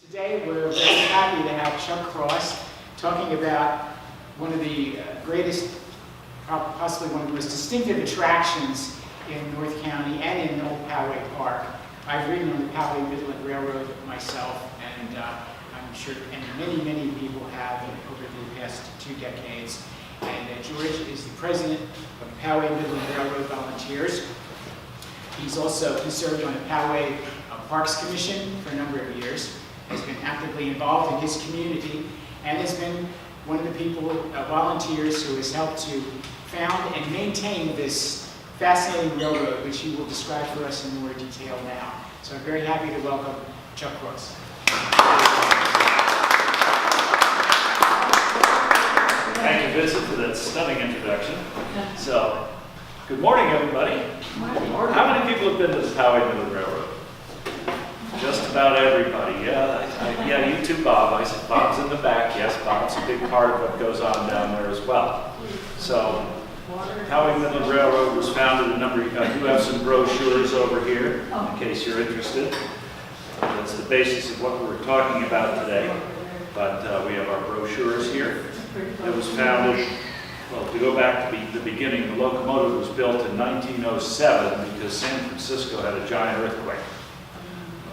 Today we're very happy to have ChuckCross talking about one of the greatest, possibly one of the most distinctive attractions in North County and in Old Poway Park. I've ridden on the Poway Midland Railroad myself, and I'm sure many people have over the past 2 decades. And George is the president of the Poway Midland Railroad Volunteers. He's also served on the Poway Parks Commission for a number of years, has been actively involved in his community, and has been one of the people, volunteers, who has helped to found and maintain this fascinating railroad, which he will describe for us in more detail now. So I'm very happy to welcome ChuckCross. Thank you, Vincent, for that stunning introduction. So, good morning, everybody. Good morning. How many people have been to the Poway Midland Railroad? Just about everybody. Yeah, you too, Bob. I said Bob's in the back. Yes, Bob's a big part of what goes on down there as well. So, Poway Midland Railroad was founded a number of years. I do have some brochures over here in case you're interested. That's the basis of what we're talking about today. But we have our brochures here. It was founded, well, to go back to the beginning, the locomotive was built in 1907 because San Francisco had a giant earthquake.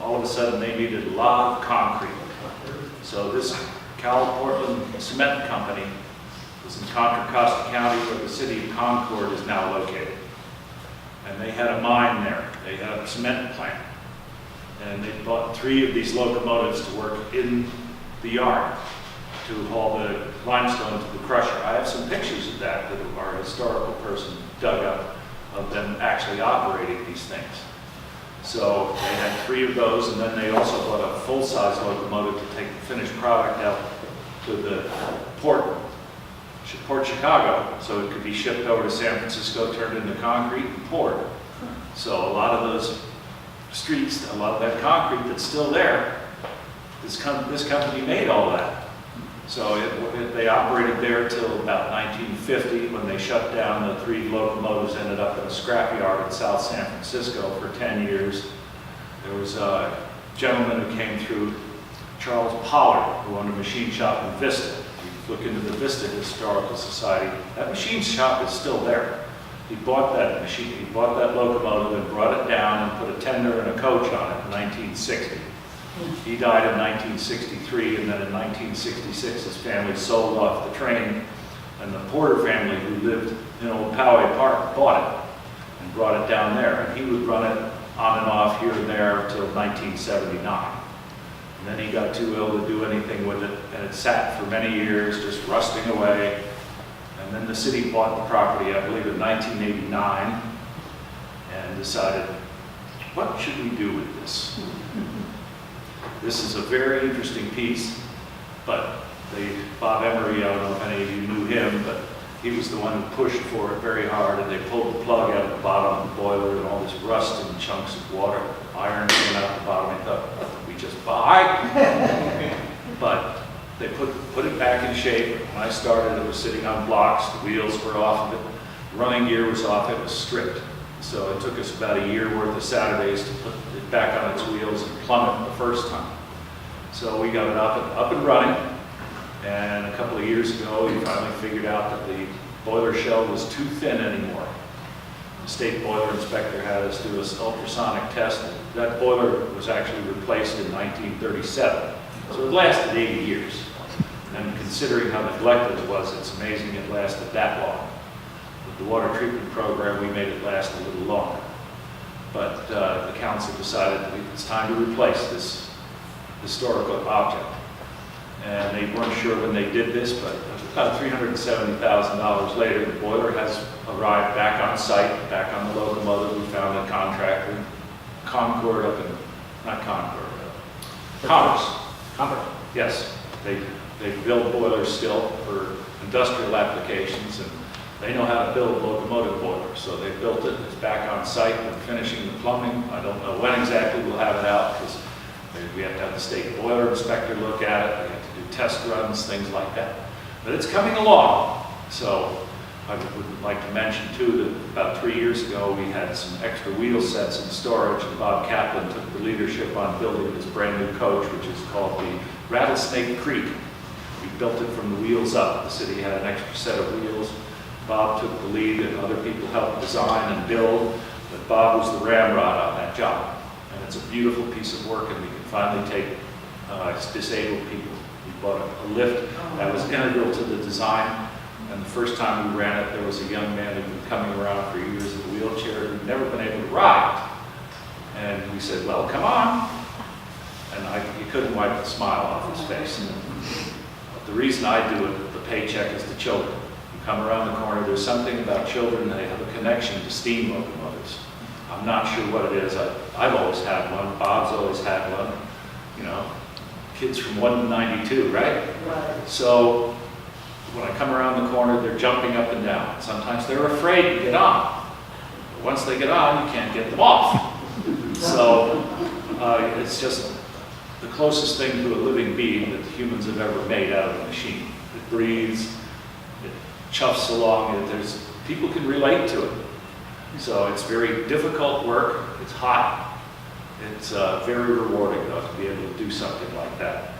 All of a sudden, they needed a lot of concrete. So this Cal Portland Cement Company was in Contra Costa County, where the city of Concord is now located. And they had a mine there. They had a cement plant. And they bought 3 of these locomotives to work in the yard to haul the limestone to the crusher. I have some pictures of that our historical person dug up of them actually operating these things. So they had 3 of those, and then they also bought a full-size locomotive to take the finished product out to the Port Chicago, so it could be shipped over to San Francisco, turned into concrete and poured. So a lot of those streets, a lot of that concrete that's still there, this company made all that. So they operated there till about 1950, when they shut down. The 3 locomotives ended up in a scrapyard in South San Francisco for 10 years. There was a gentleman who came through, Charles Pollard, who owned a machine shop in Vista. If you look into the Vista Historical Society, that machine shop is still there. He bought that machine, he bought that locomotive and brought it down and put a tender and a coach on it in 1960. He died in 1963, and then in 1966 his family sold off the train, and the Porter family, who lived in Old Poway Park, bought it and brought it down there, and he would run it on and off here and there until 1979. And then he got too ill to do anything with it, and it sat for many years just rusting away. And then the city bought the property, I believe, in 1989, and decided, what should we do with this? This is a very interesting piece, but Bob Emery, I don't know if any of you knew him, but he was the one who pushed for it very hard, and they pulled the plug out of the bottom of the boiler, and all this rust and chunks of water, iron came out the bottom. I thought, what did we just buy? But they put it back in shape. When I started, it was sitting on blocks, the wheels were off of it, running gear was off, it was stripped. So it took us about a year worth of Saturdays to put it back on its wheels and plumb it the first time. So we got it up and running, and a couple of years ago we finally figured out that the boiler shell was too thin anymore. The state boiler inspector had us do an ultrasonic test. That boiler was actually replaced in 1937, so it lasted 80 years. And considering how neglected it was, it's amazing it lasted that long. With the water treatment program, we made it last a little longer. But the council decided that it's time to replace this historical object. And they weren't sure when they did this, but about $370,000 later, the boiler has arrived back on site, back on the locomotive. We found a contractor, Concord up in, not Concord, Commerce. Yes, they build boilers still for industrial applications, and they know how to build locomotive boilers. So they built it, it's back on site, we're finishing the plumbing. I don't know when exactly we'll have it out, because we have to have the state boiler inspector look at it, we have to do test runs, things like that. But it's coming along. So I would like to mention too that about 3 years ago, we had some extra wheel sets in storage, and Bob Kaplan took the leadership on building this brand new coach, which is called the Rattlesnake Creek. We built it from the wheels up. The city had an extra set of wheels. Bob took the lead, and other people helped design and build, but Bob was the ramrod on that job. And it's a beautiful piece of work, and we can finally take disabled people. We bought a lift that was integral to the design. And the first time we ran it, there was a young man who'd been coming around for years in a wheelchair who'd never been able to ride. And we said, well, come on. And you couldn't wipe the smile off his face. But the reason I do it, the paycheck, is the children. You come around the corner, there's something about children, they have a connection to steam locomotives. I'm not sure what it is. I've always had one. Bob's always had one. You know, kids from 1 to 92, right? Right. So when I come around the corner, they're jumping up and down. Sometimes they're afraid to get on. But once they get on, you can't get them off. So it's just the closest thing to a living being that humans have ever made out of a machine. It breathes, it chuffs along, people can relate to it. So it's very difficult work, it's hot, it's very rewarding though to be able to do something like that.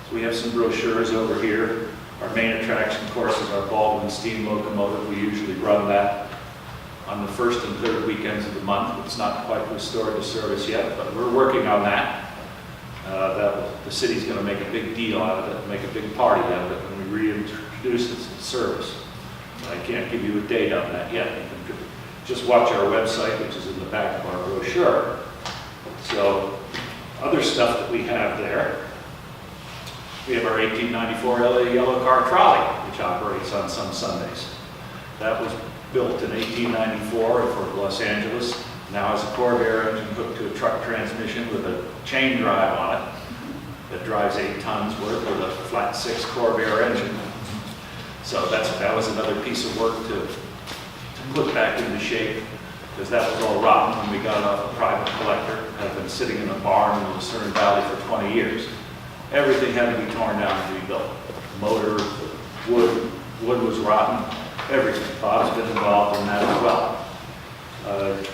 So we have some brochures over here. Our main attraction, of course, is our Baldwin steam locomotive. We usually run that on the first and third weekends of the month. It's not quite restored to service yet, but we're working on that. The city's going to make a big deal out of it, make a big party out of it when we reintroduce it to service. I can't give you a date on that yet. You can just watch our website, which is in the back of our brochure. So, other stuff that we have there. We have our 1894 LA yellow car trolley, which operates on some Sundays. That was built in 1894 for Los Angeles. Now has a Corvair engine hooked to a truck transmission with a chain drive on it that drives 8 tons worth with a flat 6 Corvair engine. So that was another piece of work to put back into shape, because that was all rotten when we got it off a private collector. It had been sitting in a barn in the Lucerne Valley for 20 years. Everything had to be torn down and rebuilt. Motor, wood was rotten, everything. Bob's been involved in that as well.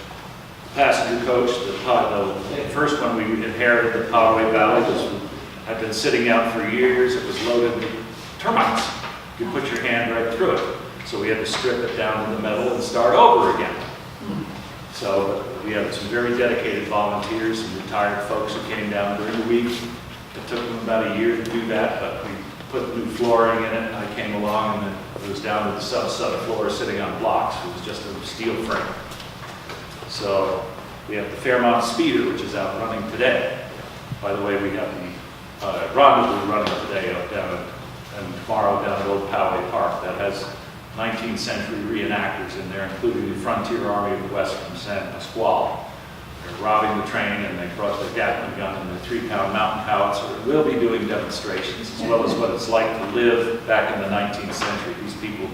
Passenger coach, the first one we inherited, the Poway Valley, had been sitting out for years. It was loaded with termites. You put your hand right through it. So we had to strip it down to the metal and start over again. So we have some very dedicated volunteers and retired folks who came down during the week. It took them about a year to do that, but we put new flooring in it. I came along and it was down to the subfloor sitting on blocks. It was just a steel frame. So we have the Fairmont Speeder, which is out running today. By the way, we have the rendezvous running today up down and tomorrow down at Old Poway Park. That has 19th century reenactors in there, including the Frontier Army of the West from San Pasquale. They're robbing the train, and they brought their Gatling gun and their 3-pound mountain howitzer. We'll be doing demonstrations, as well as what it's like to live back in the 19th century. These people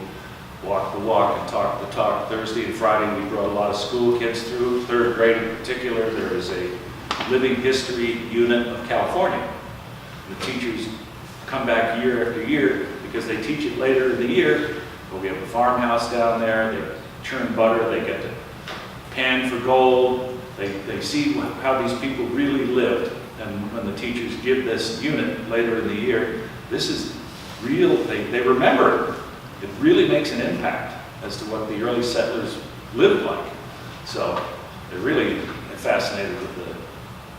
walk the walk and talk the talk. Thursday and Friday, we brought a lot of school kids through, 3rd grade in particular. There is a living history unit of California. The teachers come back year after year because they teach it later in the year. But we have a farmhouse down there. They churn butter. They get to pan for gold. They see how these people really lived. And when the teachers give this unit later in the year, this is real. They remember it. It really makes an impact as to what the early settlers lived like. So they're really fascinated with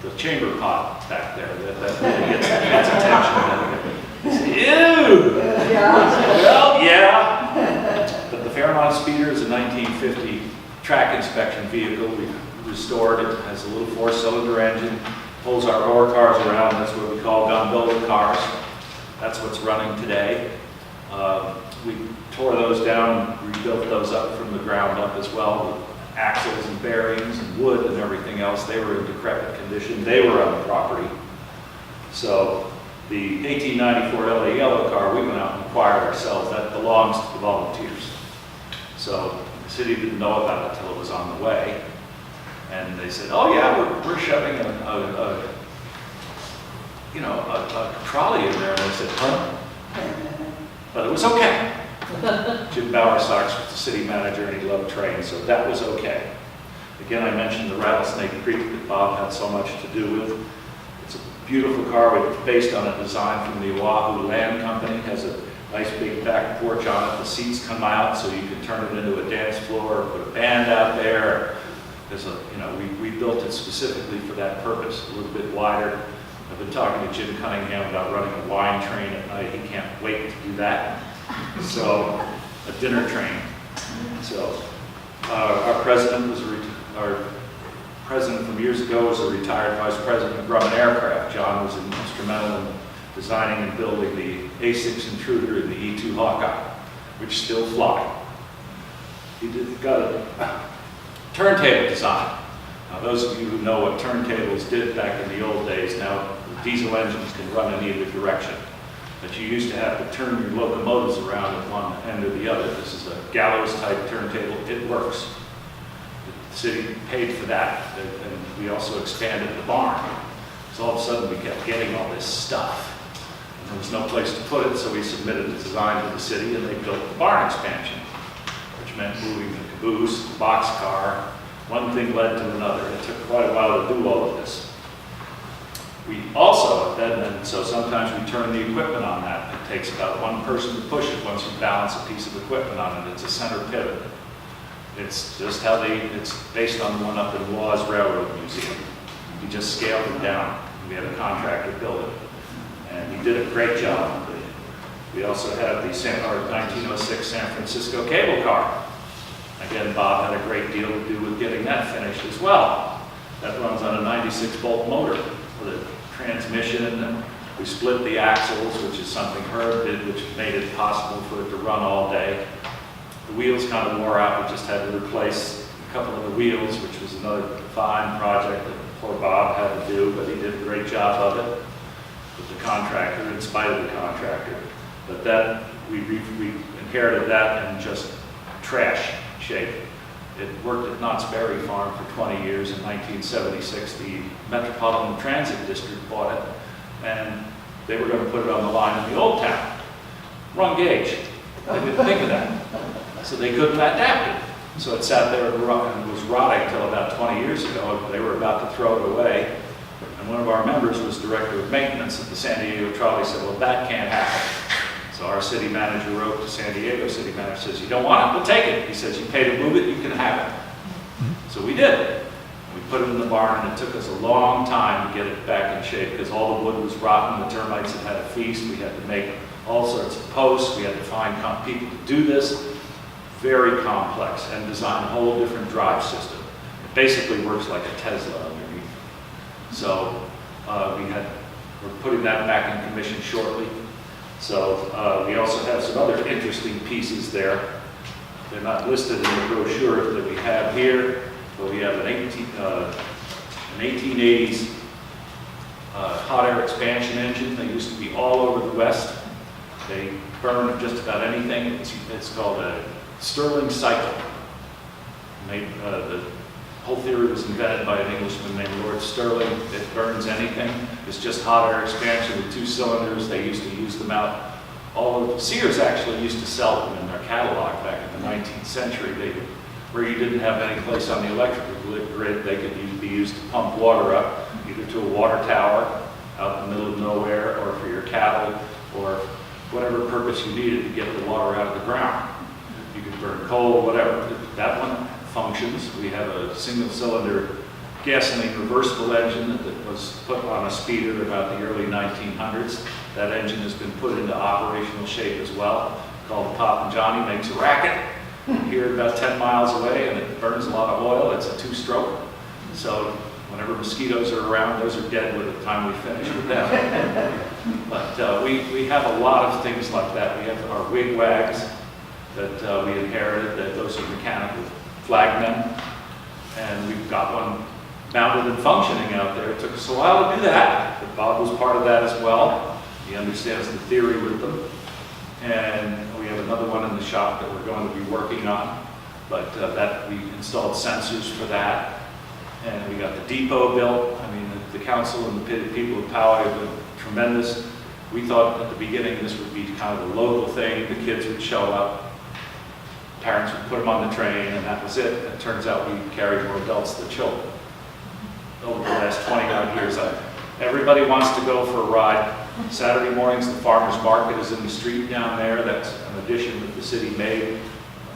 the chamber pot back there. That really gets attention. Ew! Yeah. Well, yeah. But the Fairmont Speeder is a 1950 track inspection vehicle. We restored it. It has a little 4-cylinder engine. Pulls our ore cars around. That's what we call gondola cars. That's what's running today. We tore those down and rebuilt those up from the ground up as well, with axles and bearings and wood and everything else. They were in decrepit condition. They were on the property. So the 1894 LA yellow car, we went out and acquired ourselves. That belongs to the volunteers. So the city didn't know about it until it was on the way. And they said, oh yeah, we're shoving a trolley in there. And I said, huh? But it was okay. Jim Bowersox was the city manager and he loved trains, so that was okay. Again, I mentioned the Rattlesnake Creek that Bob had so much to do with. It's a beautiful car based on a design from the Oahu Land Company. It has a nice big back porch on it. The seats come out so you can turn it into a dance floor, put a band out there. There's a, you know, we built it specifically for that purpose, a little bit wider. I've been talking to Jim Cunningham about running a wine train at night. He can't wait to do that. So, a dinner train. So, our president our president from years ago was a retired vice president of Grumman Aircraft. John was instrumental in designing and building the A6 Intruder and the E2 Hawkeye, which still fly. He got a turntable design. Now, those of you who know what turntables did back in the old days, now diesel engines can run in either direction. But you used to have to turn your locomotives around at one end or the other. This is a gallows-type turntable. It works. The city paid for that, and we also expanded the barn. So all of a sudden, we kept getting all this stuff. And there was no place to put it, so we submitted a design to the city, and they built the barn expansion, which meant moving the caboose, the boxcar. One thing led to another. It took quite a while to do all of this. We also, so sometimes we turn the equipment on that. It takes about one person to push it once you balance a piece of equipment on it. It's a center pivot. It's just how it's based on the one up in Law's Railroad Museum. We just scaled it down. We had a contractor build it. And he did a great job. We also have the our 1906 San Francisco cable car. Again, Bob had a great deal to do with getting that finished as well. That runs on a 96-volt motor with a transmission, and we split the axles, which is something Herb did, which made it possible for it to run all day. The wheels kind of wore out. We just had to replace a couple of the wheels, which was another fine project that poor Bob had to do, but he did a great job of it with the contractor, in spite of the contractor. But that, we inherited that in just trash shape. It worked at Knott's Berry Farm for 20 years. In 1976, the Metropolitan Transit District bought it, and they were going to put it on the line in the Old Town. Wrong gauge. They didn't think of that. So they couldn't adapt it. So it sat there and was rotting until about 20 years ago. They were about to throw it away. And one of our members was director of maintenance at the San Diego Trolley. Said, well, that can't happen. So our city manager wrote to San Diego city manager, says, you don't want it, we'll take it. He says, you pay to move it, you can have it. So we did. We put it in the barn, and it took us a long time to get it back in shape because all the wood was rotten, the termites had had a feast, we had to make all sorts of posts, we had to find people to do this. Very complex, and design a whole different drive system. It basically works like a Tesla underneath. So we're putting that back in commission shortly. So we also have some other interesting pieces there. They're not listed in the brochure that we have here, but we have an 1880s hot air expansion engine. They used to be all over the West. They burn just about anything. It's called a Stirling cycle. The whole theory was invented by an Englishman named Lord Stirling. It burns anything. It's just hot air expansion with 2 cylinders. They used to use them out. Sears actually used to sell them in their catalog back in the 19th century. Where you didn't have any place on the electrical grid, they could be used to pump water up, either to a water tower out in the middle of nowhere, or for your cattle, or whatever purpose you needed to get the water out of the ground. You could burn coal, whatever. That one functions. We have a single-cylinder gasoline reversible engine that was put on a speeder about the early 1900s. That engine has been put into operational shape as well, called the Pop and Johnny, makes a racket. Here about 10 miles away, and it burns a lot of oil. It's a 2-stroke. So whenever mosquitoes are around, those are dead by the time we finish with them. But we have a lot of things like that. We have our wigwags that we inherited, that those are mechanical flagmen, and we've got one mounted and functioning out there. It took us a while to do that, but Bob was part of that as well. He understands the theory with them. And we have another one in the shop that we're going to be working on, but that we installed sensors for that. And we got the depot built. I mean, the council and the people of Poway have been tremendous. We thought at the beginning this would be kind of a local thing. The kids would show up, parents would put them on the train, and that was it. It turns out we carried more adults than children. Over the last 20-odd years, everybody wants to go for a ride. Saturday mornings, the farmer's market is in the street down there. That's an addition that the city made.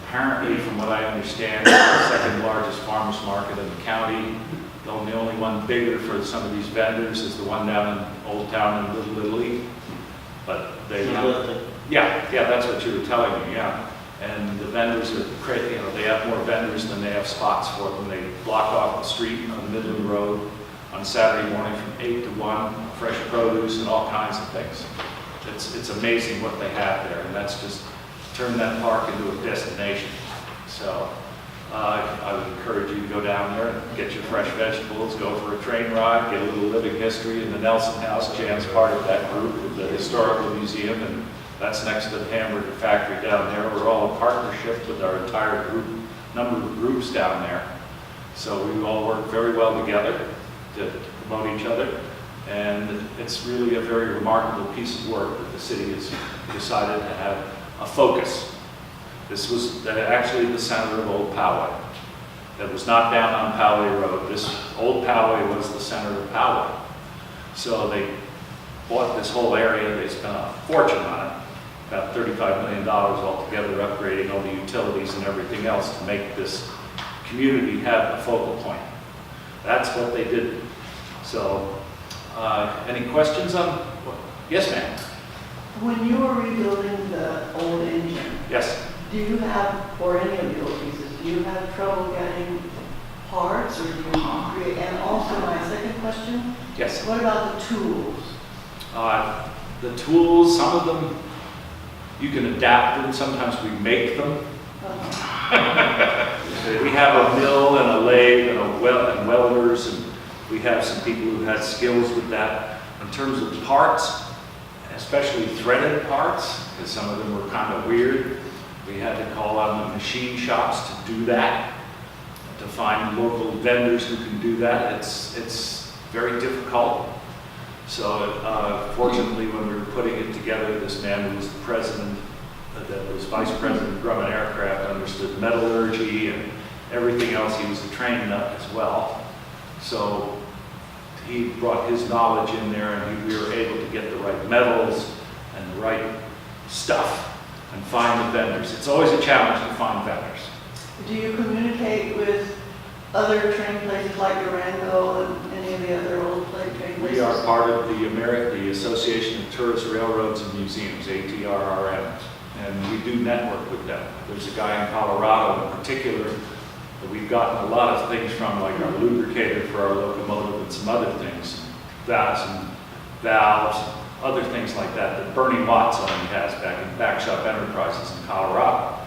Apparently, from what I understand, it's the second largest farmer's market in the county. The only one bigger for some of these vendors is the one down in Old Town in Little Italy. But they, yeah, that's what you were telling me, yeah. And the vendors are crazy, they have more vendors than they have spots for them. They block off the street on the middle of the road on Saturday morning from 8 to 1, fresh produce and all kinds of things. It's amazing what they have there, and that's just turned that park into a destination. So I would encourage you to go down there and get your fresh vegetables, go for a train ride, get a little living history in the Nelson House. Jan's part of that group with the Historical Museum, and that's next to the hamburger factory down there. We're all in partnership with our entire group, number of groups down there. So we all work very well together to promote each other. And it's really a very remarkable piece of work that the city has decided to have a focus. This was actually the center of Old Poway. That was not down on Poway Road. This Old Poway was the center of Poway. So they bought this whole area. They spent a fortune on it, about $35 million altogether, upgrading all the utilities and everything else to make this community have a focal point. That's what they did. So, any questions on? Yes, ma'am. When you were rebuilding the old engine, Yes. do you have, or any of the old pieces, do you have trouble getting parts, or do you create? And also, my second question, Yes. what about the tools? The tools, some of them you can adapt them. Sometimes we make them. We have a mill and a lathe and welders, and we have some people who had skills with that. In terms of parts, especially threaded parts, because some of them were kind of weird, we had to call on the machine shops to do that, to find local vendors who can do that. It's very difficult. So fortunately, when we were putting it together, this man who was the president, that was vice president of Grumman Aircraft, understood metallurgy and everything else. He was a trained nut as well. So he brought his knowledge in there, and we were able to get the right metals and the right stuff and find the vendors. It's always a challenge to find vendors. Do you communicate with other train places like Durango and any of the other old train places? We are part of the Association of Tourist Railroads and Museums, ATRRM, and we do network with them. There's a guy in Colorado in particular that we've gotten a lot of things from, like our lubricator for our locomotive and some other things, valves, other things like that, that Bernie Watts only has back in Backshop Enterprises in Colorado.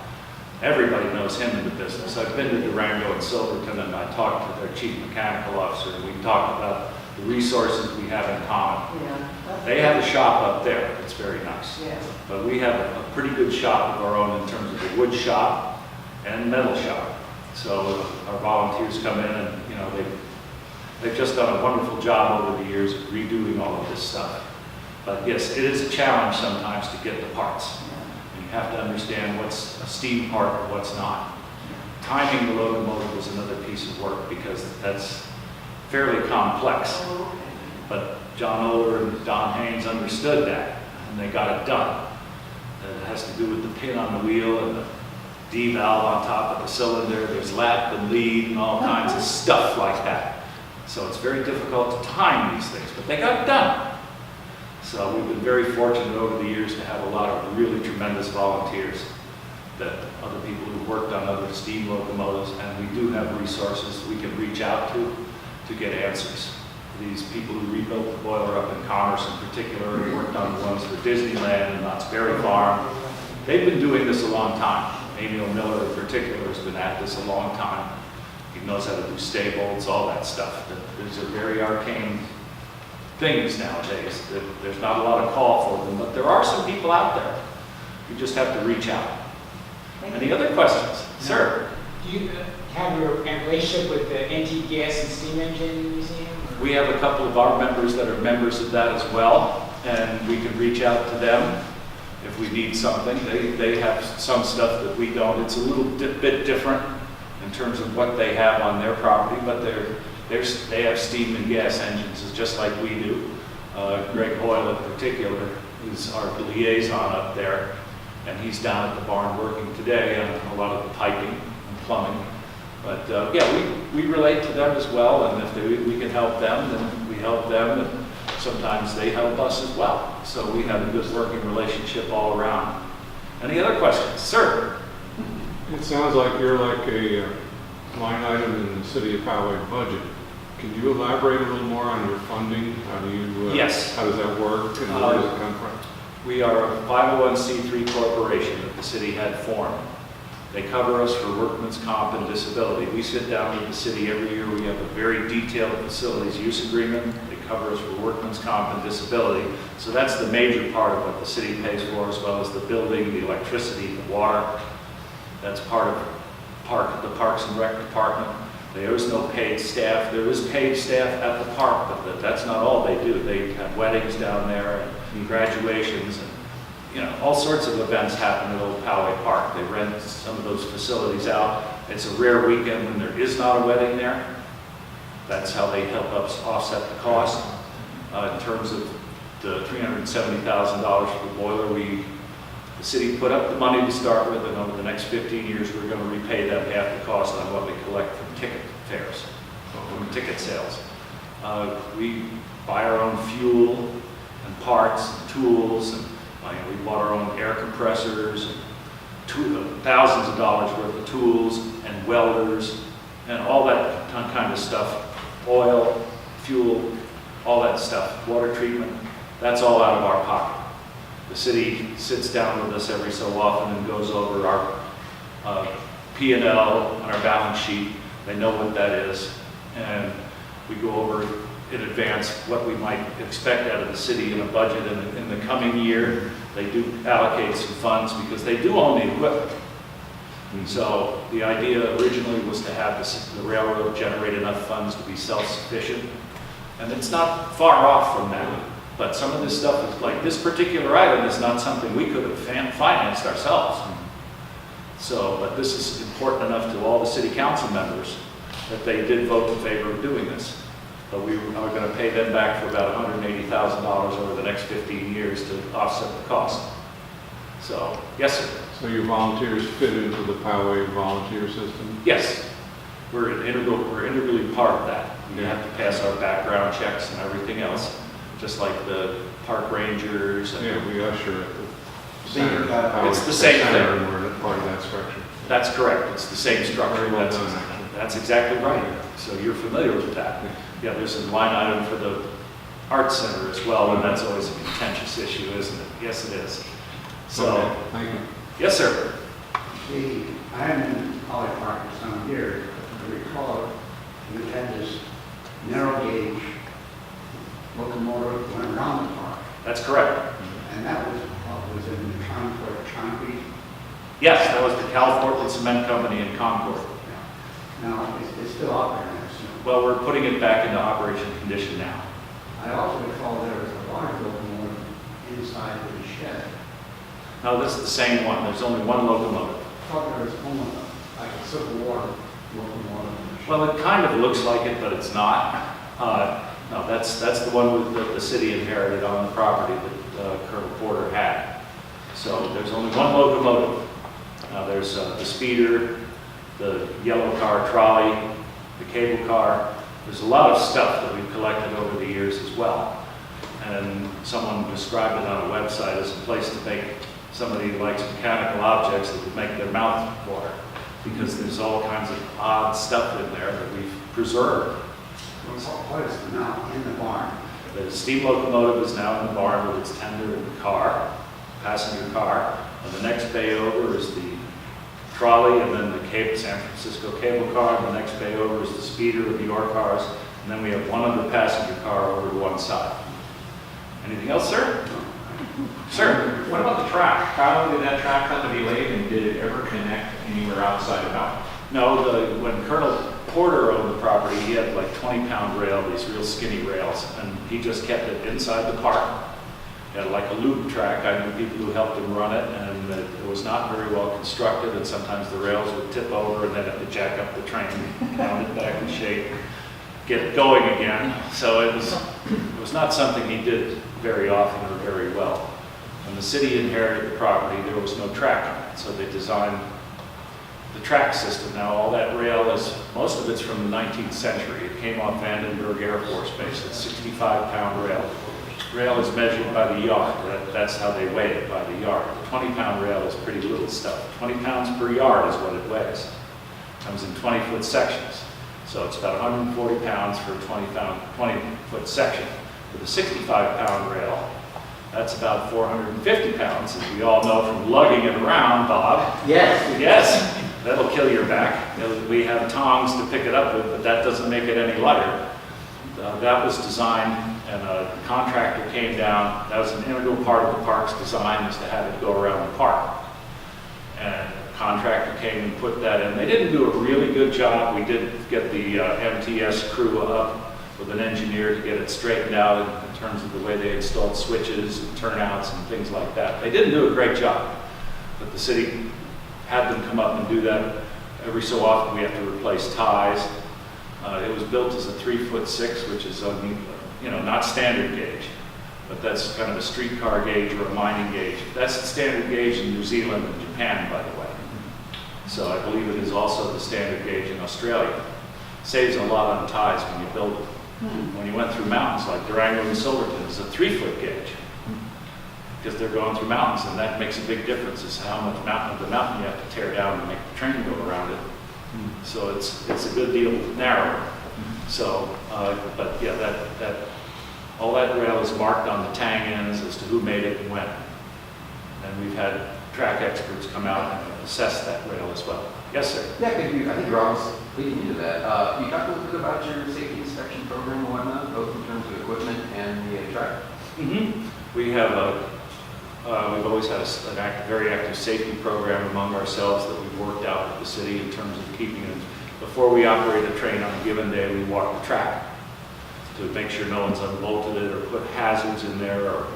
Everybody knows him in the business. I've been to Durango and Silverton, and I talked to their chief mechanical officer, and we talked about the resources we have in common. Yeah. They have a shop up there. It's very nice. Yeah. But we have a pretty good shop of our own in terms of the wood shop and metal shop. So our volunteers come in, and they've just done a wonderful job over the years of redoing all of this stuff. But yes, it is a challenge sometimes to get the parts. And you have to understand what's a steam part and what's not. Timing the locomotive is another piece of work, because that's fairly complex. Oh, okay. But John Oler and Don Haynes understood that, and they got it done. And it has to do with the pin on the wheel and the D valve on top of the cylinder. There's lap and lead and all kinds of stuff like that. So it's very difficult to time these things, but they got it done. So we've been very fortunate over the years to have a lot of really tremendous volunteers, that other people who've worked on other steam locomotives, and we do have resources we can reach out to get answers. These people who rebuilt the boiler up in Commerce in particular, who worked on the ones for Disneyland and Knott's Berry Farm, they've been doing this a long time. Emil Miller in particular has been at this a long time. He knows how to do stay-bolts, all that stuff. These are very arcane things nowadays. There's not a lot of call for them, but there are some people out there. You just have to reach out. Any other questions? Sir? Do you have a relationship with the Antique Gas and Steam Engine Museum? We have a couple of our members that are members of that as well. and we can reach out to them if we need something. They have some stuff that we don't. It's a little bit different in terms of what they have on their property, but they have steam and gas engines just like we do. Greg Hoyle in particular is our liaison up there, and he's down at the barn working today on a lot of the piping and plumbing. But yeah, we relate to them as well, and if we can help them, then we help them, and sometimes they help us as well. So we have a good working relationship all around. Any other questions? Sir? It sounds like you're like a line item in the city of Poway budget. Can you elaborate a little more on your funding? How do you? Yes. How does that work, and where does it come from? We are a 501c3 corporation that the city had formed. They cover us for workman's comp and disability. We sit down with the city every year. We have a very detailed facilities use agreement. They cover us for workman's comp and disability. So that's the major part of what the city pays for, as well as the building, the electricity, the water. That's part of the Parks and Rec Department. There is no paid staff. There is paid staff at the park, but that's not all they do. They have weddings down there and graduations, and all sorts of events happen at Old Poway Park. They rent some of those facilities out. It's a rare weekend when there is not a wedding there. That's how they help us offset the cost. In terms of the $370,000 for the boiler, the city put up the money to start with, and over the next 15 years, we're going to repay them half the cost on what we collect from ticket fares, from ticket sales. We buy our own fuel and parts and tools, and we bought our own air compressors, and thousands of dollars worth of tools and welders and all that kind of stuff, oil, fuel, all that stuff, water treatment. That's all out of our pocket. The city sits down with us every so often and goes over our P&L and our balance sheet. They know what that is, and we go over in advance what we might expect out of the city in a budget in the coming year. They do allocate some funds because they do own the equipment. So the idea originally was to have the railroad generate enough funds to be self-sufficient, and it's not far off from that. But some of this stuff is like this particular item is not something we could have financed ourselves. So, but this is important enough to all the city council members that they did vote in favor of doing this. But we are going to pay them back for about $180,000 over the next 15 years to offset the cost. So, yes, sir. So your volunteers fit into the Poway volunteer system? Yes, we're integrally part of that. We have to pass our background checks and everything else, just like the park rangers. And Yeah, we usher at the center. It's the same thing. And we're part of that structure. That's correct. It's the same structure. Very well done, actually. That's exactly right. So you're familiar with that. Yeah, there's a line item for the Arts Center as well, and that's always a contentious issue, isn't it? Yes, it is. So, Okay, thank you. yes, sir. See, I haven't been in Holly Park for some years, but I recall you had this narrow gauge locomotive went around the park, That's correct. and that was what was in the Concord concrete. Yes, that was the Cal Portland Cement Company in Concord. Now, it's still operating, I assume. Well, we're putting it back into operation condition now. I also recall there was a large locomotive inside the shed. No, this is the same one. There's only one locomotive. I thought there was almost like a Civil War locomotive in the shed. Well, it kind of looks like it, but it's not. No, that's the one that the city inherited on the property that Colonel Porter had. So there's only one locomotive. There's the speeder, the yellow car trolley, the cable car. There's a lot of stuff that we've collected over the years as well. And someone described it on a website as a place to make somebody who likes mechanical objects that would make their mouth water, because there's all kinds of odd stuff in there that we've preserved. What is now in the barn? The steam locomotive is now in the barn with its tender in the car, passenger car. And the next bay over is the trolley, and then the San Francisco cable car, and the next bay over is the speeder of New York cars, and then we have one other passenger car over to one side. Anything else, sir? Sir? What about the track? How did that track come to be laid, and did it ever connect anywhere outside of mountain? No, when Colonel Porter owned the property, he had like 20-pound rail, these real skinny rails, and he just kept it inside the park. had like a loop track. I knew people who helped him run it, and it was not very well constructed, and sometimes the rails would tip over, and then it would jack up the train, pound it back in shape, get it going again. So it was not something he did very often or very well. When the city inherited the property, there was no track on it, so they designed the track system. Now, all that rail most of it's from the 19th century. It came off Vandenberg Air Force Base. It's 65-pound rail. Rail is measured by the yard. That's how they weigh it, by the yard. The 20-pound rail is pretty little stuff. 20 pounds per yard is what it weighs. It comes in 20-foot sections. So it's about 140 pounds for a 20-foot section. With a 65-pound rail, that's about 450 pounds, as we all know from lugging it around, Bob. Yes. Yes, that'll kill your back. We have tongs to pick it up with, but that doesn't make it any lighter. That was designed, and a contractor came down. That was an integral part of the park's design, is to have it go around the park. And a contractor came and put that in. They didn't do a really good job. We did get the MTS crew up with an engineer to get it straightened out in terms of the way they installed switches and turnouts and things like that. They didn't do a great job, but the city had them come up and do that. Every so often we have to replace ties. It was built as a 3'6", which is not standard gauge, but that's kind of a streetcar gauge or a mining gauge. That's the standard gauge in New Zealand and Japan, by the way. So I believe it is also the standard gauge in Australia. Saves a lot on ties when you build it. When you went through mountains like Durango and Silverton, it's a 3-foot gauge because they're going through mountains, and that makes a big difference. Is how much of the mountain you have to tear down to make the train go around it. So it's a good deal narrower. So, but yeah, that all that rail is marked on the tang ends as to who made it and when. And we've had track experts come out and assess that rail as well. Yes, sir. Yeah, I think you're almost leading into that. You talk a little bit about your safety inspection program and whatnot, both in terms of equipment and the track. We have we've always had a very active safety program among ourselves that we've worked out with the city in terms of keeping it. Before we operate a train on a given day, we walk the track to make sure no one's unbolted it or put hazards in there or,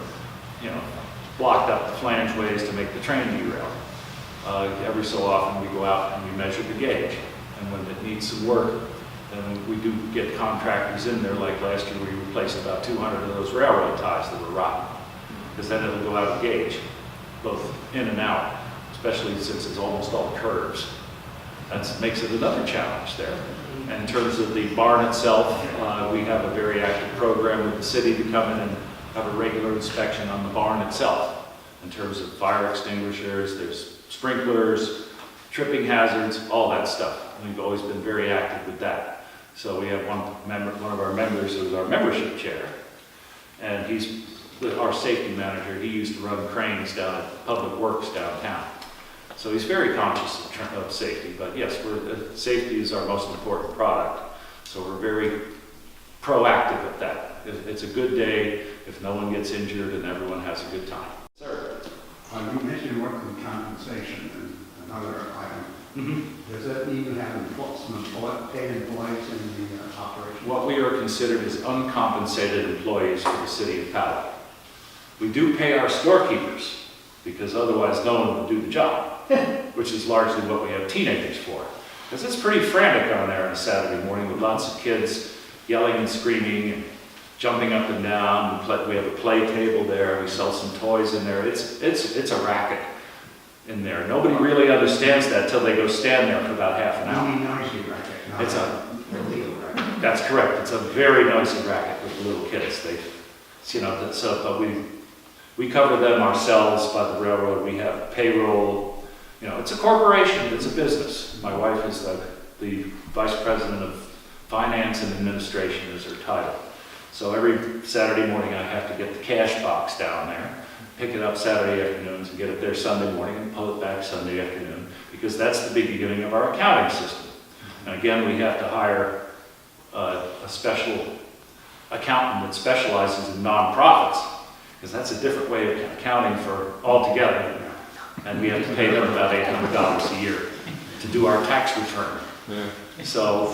blocked up the flange ways to make the train derail. Every so often we go out and we measure the gauge, and when it needs some work, then we do get contractors in there. Like last year, we replaced about 200 of those railroad ties that were rotten, because then it'll go out of gauge, both in and out, especially since it's almost all curves. That makes it another challenge there. And in terms of the barn itself, we have a very active program with the city to come in and have a regular inspection on the barn itself. In terms of fire extinguishers, there's sprinklers, tripping hazards, all that stuff. We've always been very active with that. So we have one of our members who's our membership chair, and he's our safety manager. He used to run cranes down at Public Works downtown. So he's very conscious of safety, but yes, safety is our most important product. So we're very proactive at that. It's a good day if no one gets injured and everyone has a good time. Sir? You mentioned workers' compensation and another item. Does that even have some paid employees in the operation? What we are considered as uncompensated employees for the city of Poway. We do pay our storekeepers, because otherwise no one would do the job, which is largely what we have teenagers for. Because it's pretty frantic on there on a Saturday morning with lots of kids yelling and screaming and jumping up and down. We have a play table there. We sell some toys in there. It's a racket in there. Nobody really understands that till they go stand there for about half an hour. Noisy racket. It's a illegal racket. That's correct. It's a very noisy racket with the little kids. But we cover them ourselves by the railroad. We have payroll. It's a corporation. It's a business. My wife is the vice president of finance and administration is her title. So every Saturday morning I have to get the cash box down there, pick it up Saturday afternoons and get it there Sunday morning and pull it back Sunday afternoon, because that's the beginning of our accounting system. And again, we have to hire a special accountant that specializes in nonprofits, because that's a different way of accounting for altogether. And we have to pay them about $800 a year to do our tax return. Yeah. So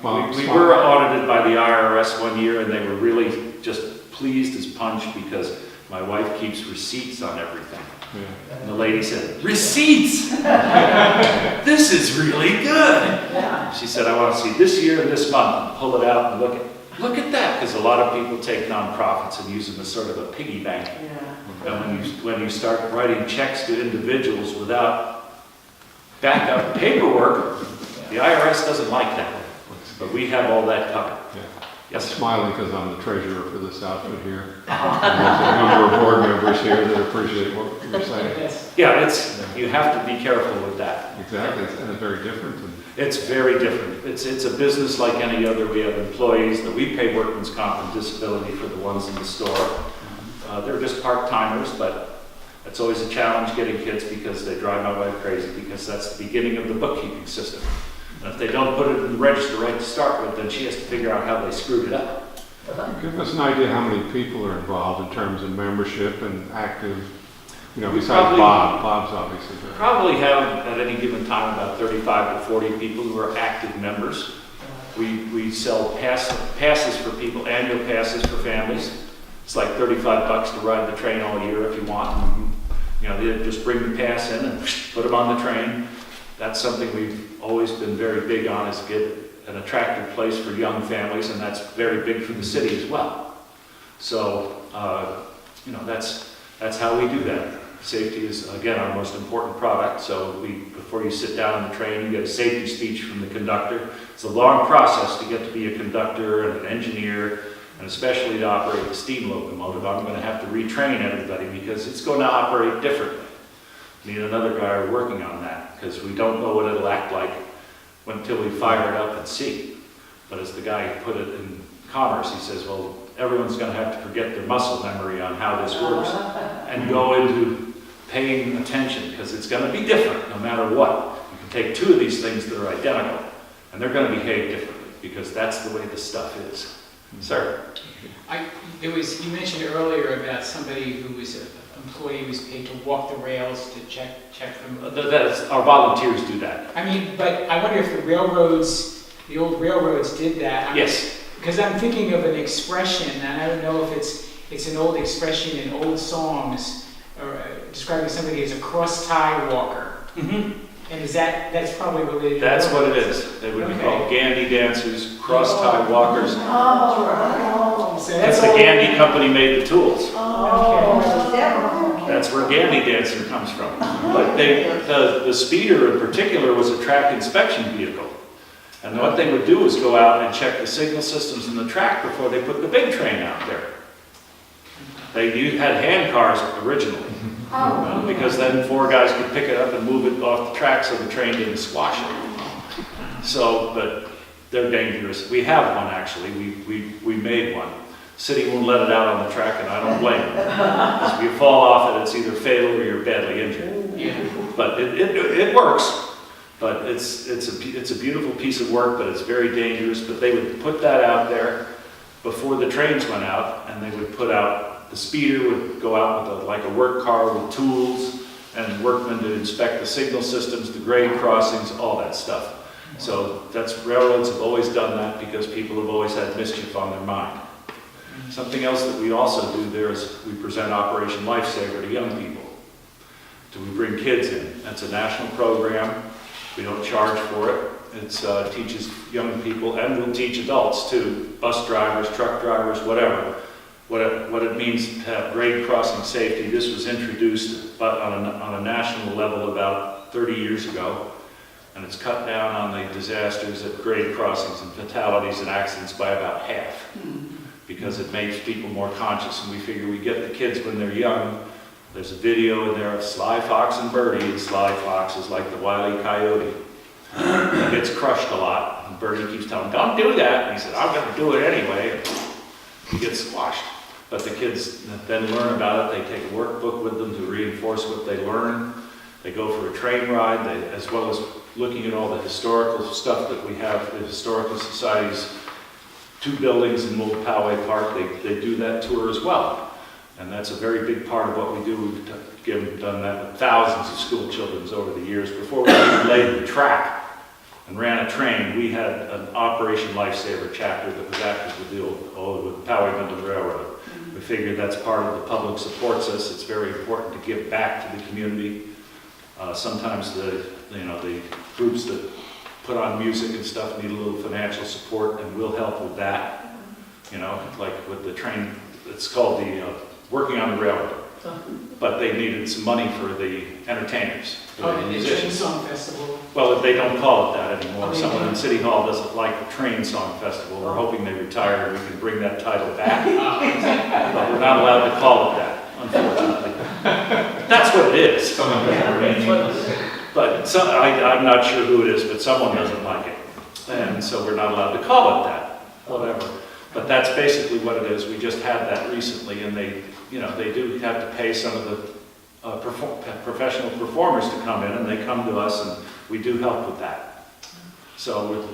we were audited by the IRS one year, and they were really just pleased as punch, because My wife keeps receipts on everything. Yeah. And the lady said, "Receipts? This is really good." She said, "I want to see this year and this month." And pull it out and look at that, because a lot of people take nonprofits and use them as sort of a piggy bank. Yeah. And when you start writing checks to individuals without backup paperwork, the IRS doesn't like that. But we have all that covered. Yeah. I'm Yes, sir. smiling because I'm the treasurer for this outfit here. And there's a number of board members here that appreciate what you're saying. Yes. Yeah, you have to be careful with that. Exactly, and it's very different than, It's very different. It's a business like any other. We have employees that we pay workman's comp and disability for the ones in the store. They're just part-timers, but it's always a challenge getting kids because they drive my wife crazy, because that's the beginning of the bookkeeping system. And if they don't put it in the register right to start with, then she has to figure out how they screwed it up. give us an idea how many people are involved in terms of membership and active, We besides probably- Bob's obviously. But Probably have at any given time about 35 to 40 people who are active members. We sell passes for people, annual passes for families. It's like $35 to ride the train all year if you want. They just bring the pass in and put them on the train. That's something we've always been very big on, is get an attractive place for young families, and that's very big for the city as well. So, that's how we do that. Safety is, again, our most important product. So before you sit down on the train, you get a safety speech from the conductor. It's a long process to get to be a conductor and an engineer, and especially to operate the steam locomotive. I'm going to have to retrain everybody because it's going to operate differently. Me and another guy are working on that because we don't know what it'll act like until we fire it up and see. But as the guy who put it in Commerce, he says, well, everyone's going to have to forget their muscle memory on how this works and go into paying attention, because it's going to be different no matter what. You can take two of these things that are identical and they're going to behave differently because that's the way the stuff is. Sir? You mentioned earlier about somebody who was an employee who was paid to walk the rails to check them. Our volunteers do that. But I wonder if the old railroads did that. Yes. Because I'm thinking of an expression, and I don't know if it's an old expression in old songs, or describing somebody as a cross-tie walker. Mm-hmm. And that's probably related to That's what it railroads. is. They would be Okay. called Gandy dancers, cross-tie walkers. So That's the all- Gandy company made the tools. Okay. That's where Gandy dancer comes from. But the speeder in particular was a track inspection vehicle. And what they would do is go out and check the signal systems in the track before they put the big train out there. They had hand cars originally, because then 4 guys could pick it up and move it off the track so the train didn't squash it. But they're dangerous. We have one actually. We made one. City won't let it out on the track, and I don't blame them. If you fall off it, it's either fatal or you're badly injured. Yeah. But it works. But it's a beautiful piece of work, but it's very dangerous. But they would put that out there before the trains went out, and they would put out, the speeder would go out with like a work car with tools and workmen to inspect the signal systems, the grade crossings, all that stuff. So railroads have always done that because people have always had mischief on their mind. Something else that we also do there is we present Operation Lifesaver to young people. So we bring kids in. That's a national program. We don't charge for it. It teaches young people, and we'll teach adults too, bus drivers, truck drivers, whatever, what it means to have grade crossing safety. This was introduced on a national level about 30 years ago, and it's cut down on the disasters at grade crossings and fatalities and accidents by about half, because it makes people more conscious, and we figure we get the kids when they're young. There's a video in there of Sly Fox and Birdie, and Sly Fox is like the Wile E. Coyote. He gets crushed a lot, and Birdie keeps telling him, don't do that, and he says, I'm going to do it anyway, and he gets squashed. But the kids then learn about it. They take a workbook with them to reinforce what they learn. They go for a train ride, as well as looking at all the historical stuff that we have, the Historical Society's 2 buildings in Old Poway Park. They do that tour as well. And that's a very big part of what we do. We've done that with thousands of school children over the years. Before we even laid the track and ran a train, we had an Operation Lifesaver chapter that was active with the old Poway Minden Railroad. We figure that's part of the public supports us. It's very important to give back to the community. Sometimes the groups that put on music and stuff need a little financial support, and we'll help with that. You know, like with the train, it's called the Working on the Railroad. But they needed some money for the entertainers, for the Oh, the Train musicians. Song Festival. Well, they don't call it that anymore. Oh, they Someone don't? in City Hall doesn't like the Train Song Festival. We're hoping they retire and we can bring that title back. But we're not allowed to call it that, unfortunately. That's what it is. Someone doesn't arrange it. But I'm not sure who it is, but someone doesn't like it. And so we're not allowed to call it that, whatever. But that's basically what it is. We just had that recently, and they do have to pay some of the professional performers to come in, and they come to us, and we do help with that. So,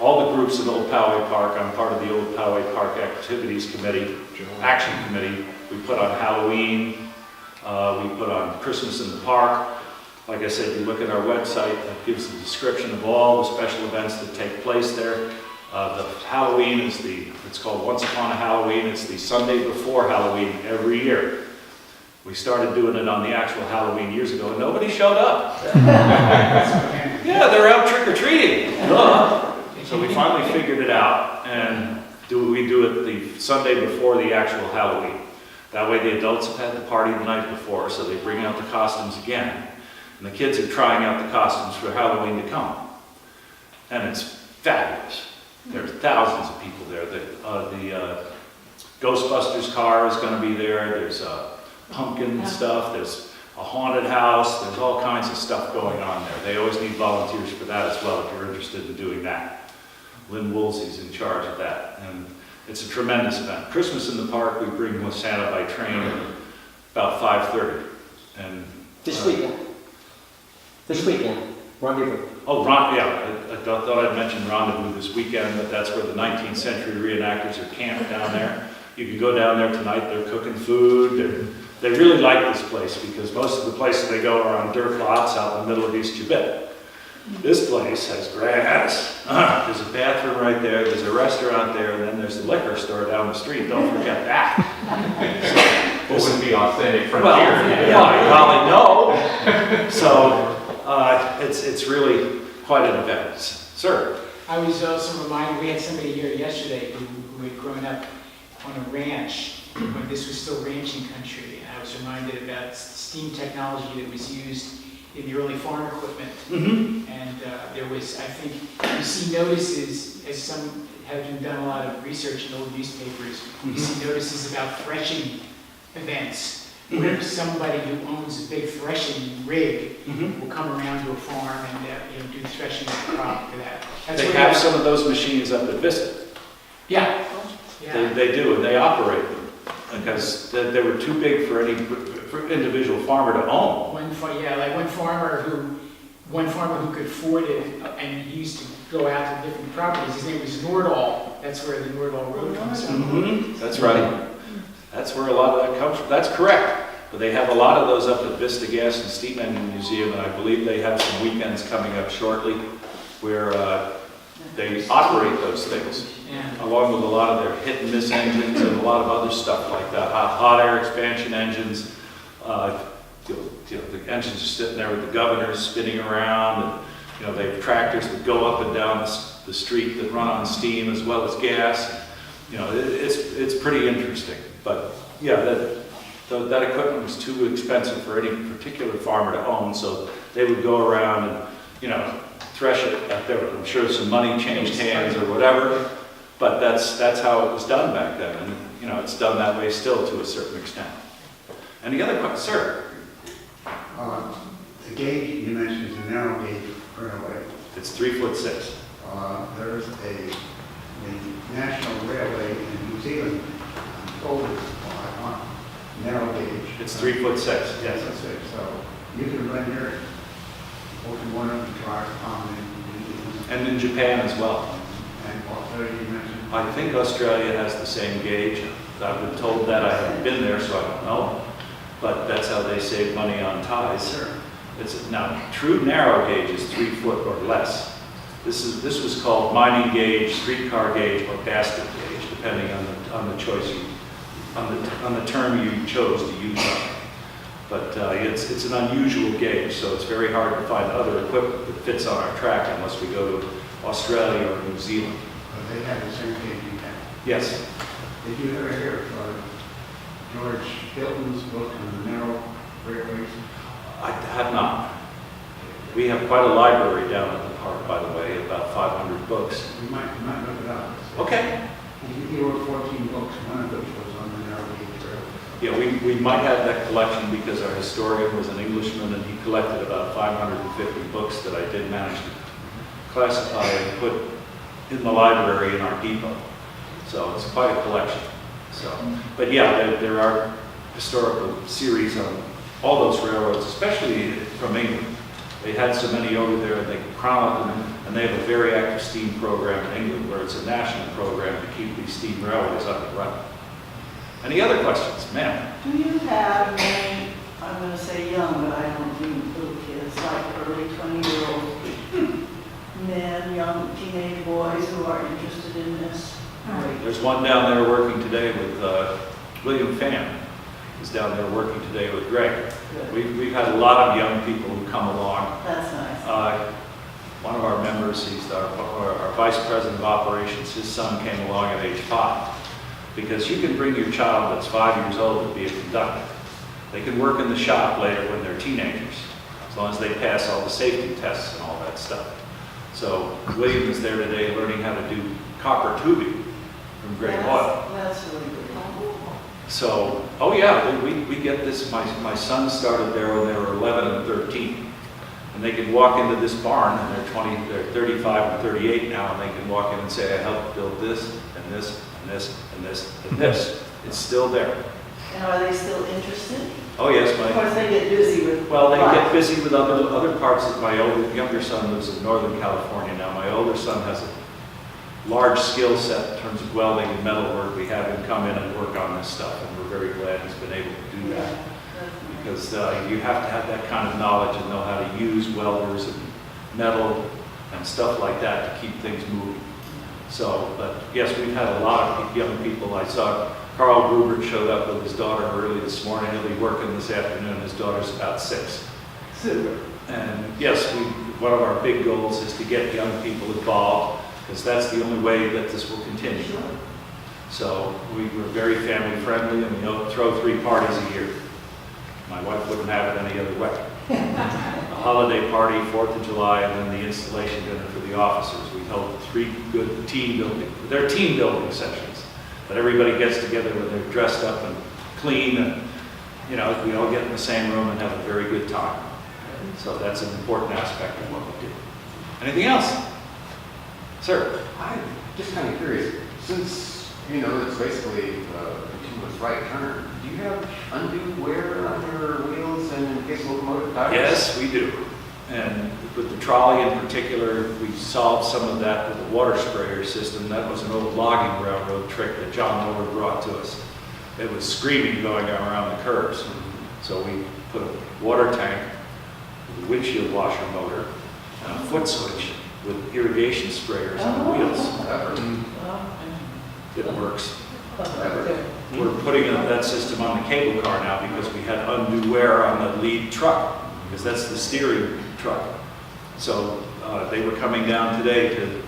all the groups in Old Poway Park, I'm part of the Old Poway Park Activities Committee, Action Committee. We put on Halloween, we put on Christmas in the Park. Like I said, you look at our website, that gives the description of all the special events that take place there. The Halloween is it's called Once Upon a Halloween. It's the Sunday before Halloween every year. We started doing it on the actual Halloween years ago, and nobody showed up. Yeah, they're out trick-or-treating. So we finally figured it out, and we do it the Sunday before the actual Halloween. That way the adults have had the party the night before, so they bring out the costumes again. And the kids are trying out the costumes for Halloween to come. And it's fabulous. There's thousands of people there. The Ghostbusters car is going to be there. There's pumpkin stuff. There's a haunted house. There's all kinds of stuff going on there. They always need volunteers for that as well if you're interested in doing that. Lynn Woolsey's in charge of that. And it's a tremendous event. Christmas in the Park, we bring with Santa by train at about 5:30. And This weekend. This weekend, rendezvous. oh, I thought I'd mention Rendezvous this weekend, but that's where the 19th century reenactors are camped down there. You can go down there tonight. They're cooking food. They really like this place because most of the places they go are on dirt lots out in the middle of East Jabet. This place has grass. There's a bathroom right there. There's a restaurant there, and then there's the liquor store down the street. Don't forget that. It wouldn't be authentic frontier. Well, no. So it's really quite an event. Sir? I was also reminded, we had somebody here yesterday who had grown up on a ranch when this was still ranching country. And I was reminded about steam technology that was used in the early farm equipment. Mm-hmm. And there was, I think, you see notices, as some have done a lot of research in old newspapers, you see notices about threshing events where somebody who owns a big threshing rig will come around to a farm and do threshing of the crop for that. They have some of those machines up at Vista. Yeah. Yeah. They do, and they operate them because they were too big for any individual farmer to own. One farmer who could afford it, and he used to go out to different properties. His name was Nordahl. That's where the Nordahl Road comes from. Mm-hmm. That's right. That's where a lot of that comes from. That's correct. But they have a lot of those up at Vista Gas and Steam Engine Museum, and I believe they have some weekends coming up shortly where they operate those things, along with a lot of their hit and miss engines and a lot of other stuff like that. Hot air expansion engines. The engines are sitting there with the governors spinning around, and they have tractors that go up and down the street that run on steam as well as gas. It's pretty interesting. But yeah, that equipment was too expensive for any particular farmer to own, so they would go around and thresh it. I'm sure some money changed hands or whatever, but that's how it was done back then, and it's done that way still to a certain extent. Any other questions, sir? The gauge you mentioned is a narrow gauge railway. It's 3'6". There's the National Railway in New Zealand told us on narrow gauge. It's 3'6". Yes. Yes, so you can run your locomotive and drive on And in Japan as well. And Australia you mentioned. I think Australia has the same gauge. I've been told that. I haven't been there, so I don't know. But that's how they save money on ties. Sure. Now, true narrow gauge is 3 foot or less. This was called mining gauge, streetcar gauge, or basket gauge, depending on the choice on the term you chose to use on it. But it's an unusual gauge, so it's very hard to find other equipment that fits on our track unless we go to Australia or New Zealand. But they have the same gauge you have. Yes. Did you ever hear of George Hilton's book on the narrow railways? I have not. We have quite a library down at the park, by the way, about 500 books. You might look it up. Okay. He wrote 14 books, one of which was on the narrow gauge railway. Yeah, we might have that collection because our historian was an Englishman and he collected about 550 books that I did manage to classify and put in the library in our depot. So it's quite a collection. So, but yeah, there are historical series on all those railroads, especially from England. They had so many over there and they chronicled them, and they have a very active steam program in England where it's a national program to keep these steam railways up and running. Any other questions, ma'am? Do you have many, I'm going to say young, but I don't mean little kids, like early 20-year-old men, young teenage boys who are interested in this? There's one down there working today with William Pham is down there working today with Greg. Good. We've had a lot of young people who come along. That's nice. One of our members, he's our vice president of operations, his son came along at age 5. Because you can bring your child that's 5 years old to be a conductor. They can work in the shop later when they're teenagers, as long as they pass all the safety tests and all that stuff. So William is there today learning how to do copper tubing from Great Oil. That's really good. So, oh yeah, we get this. My son started there when they were 11 and 13. And they can walk into this barn, and they're 35 and 38 now, and they can walk in and say, I helped build this, and this, and this, and this, and this. It's still there. And are they still interested? Oh yes, Of course, they get busy with. well, they life. get busy with other parts of younger son lives in Northern California now. My older son has a large skill set in terms of welding and metalwork. We have him come in and work on this stuff, and we're very glad he's been able to do that. Because you have to have that kind of knowledge and know how to use welders and metal and stuff like that to keep things moving. So, but yes, we've had a lot of young people. I saw Carl Gruber showed up with his daughter early this morning. He'll be working this afternoon. His daughter's about 6. Super. And yes, one of our big goals is to get young people involved, because that's the only way that this will continue. Sure. So we're very family friendly, and we don't throw 3 parties a year. My wife wouldn't have it any other way. A holiday party, 4th of July, and then the installation dinner for the officers. We held 3 good team building. They're team building sessions, but everybody gets together when they're dressed up and clean, and we all get in the same room and have a very good time. So that's an important aspect of what we do. Anything else? Sir? I'm just kind of curious, since it's basically a continuous right turn, do you have undue wear on your wheels and in case locomotive tires? Yes, we do. And with the trolley in particular, we solved some of that with the water sprayer system. That was an old logging railroad trick that John Miller brought to us. It was screaming going around the curves. So we put a water tank with a windshield washer motor and a foot switch with irrigation sprayers on the wheels. It works. We're putting that system on the cable car now because we had undue wear on the lead truck, because that's the steering truck. So they were coming down today to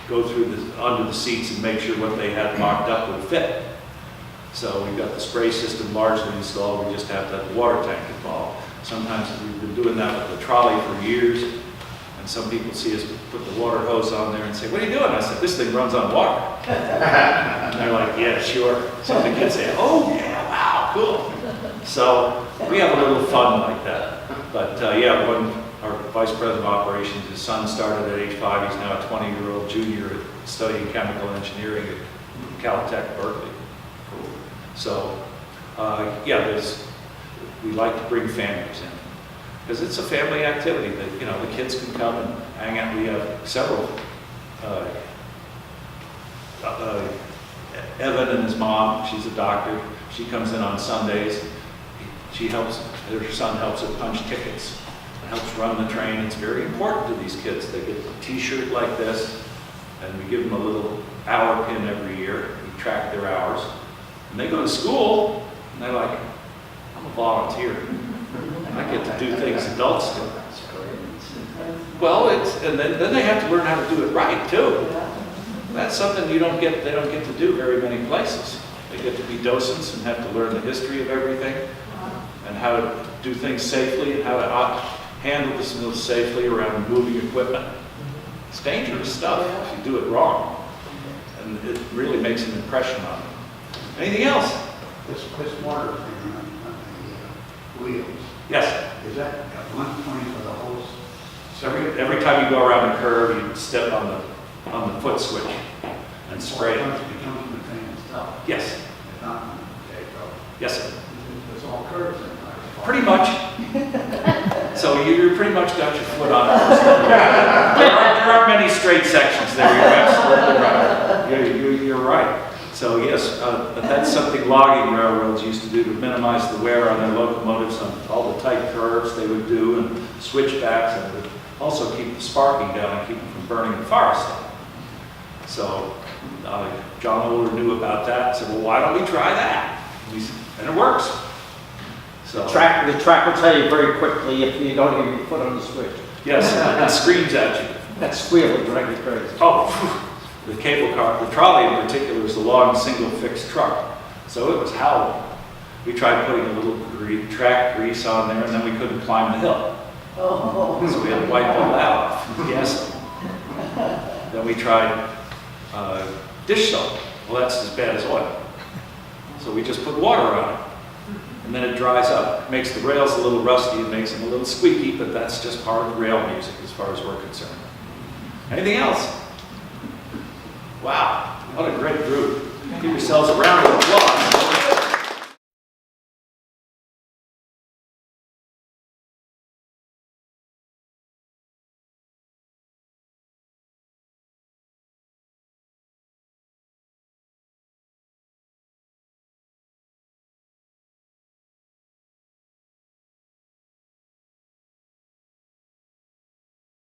go through under the seats and make sure what they had mocked up would fit. So we've got the spray system largely installed. We just have to have the water tank involved. Sometimes we've been doing that with the trolley for years. And some people see us put the water hose on there and say, what are you doing? I said, this thing runs on water. And they're like, yeah, sure. Some of the kids say, oh, yeah, wow, cool. So we have a little fun like that. But yeah, when our vice president of operations, his son started at age 5. He's now a 20-year-old junior studying chemical engineering at Caltech, Berkeley. So yeah, we like to bring families in, because it's a family activity that, the kids can come and hang out. We have several, Evan and his mom, she's a doctor. She comes in on Sundays. Her son helps her punch tickets and helps run the train. It's very important to these kids. They get a t-shirt like this, And we give them a little hour pin every year. We track their hours. And they go to school, and they're like, I'm a volunteer. I get to do things adults do. Well, and then they have to learn how to do it right, too. That's something they don't get to do very many places. They get to be docents and have to learn the history of everything and how to do things safely and how to handle this mill safely around moving equipment. It's dangerous stuff if you do it wrong. And it really makes an impression on them. Anything else? This water thing on the wheels, Yes. is that at 120 for the hose? So every time you go around a curve, you step on the foot switch and spray it. It comes from the same stuff. Yes. It's not, okay, so Yes, sir. it's all curves in there. Pretty much. So you pretty much got your foot on it. There aren't many straight sections there. You're absolutely right. You're right. So yes, but that's something logging railroads used to do to minimize the wear on their locomotives on all the tight curves they would do and switchbacks, and would also keep the sparking down and keep them from burning the forest down. So John Oler knew about that and said, well, why don't we try that? And it works. So, The track will tell you very quickly if you don't have your foot on the switch. yes, it screams at you. That squeal will drive you crazy. Oh, the cable car, the trolley in particular, was a long single fixed truck. So it was howling. We tried putting a little track grease on there, and then we couldn't climb the hill. Oh. So we had to wipe all that off. Yes. Then we tried dish soap. Well, that's as bad as oil. So we just put water on it. And then it dries up. It makes the rails a little rusty, it makes them a little squeaky, but that's just part of rail music as far as we're concerned. Anything else? Wow, what a great group. Give yourselves a round of applause.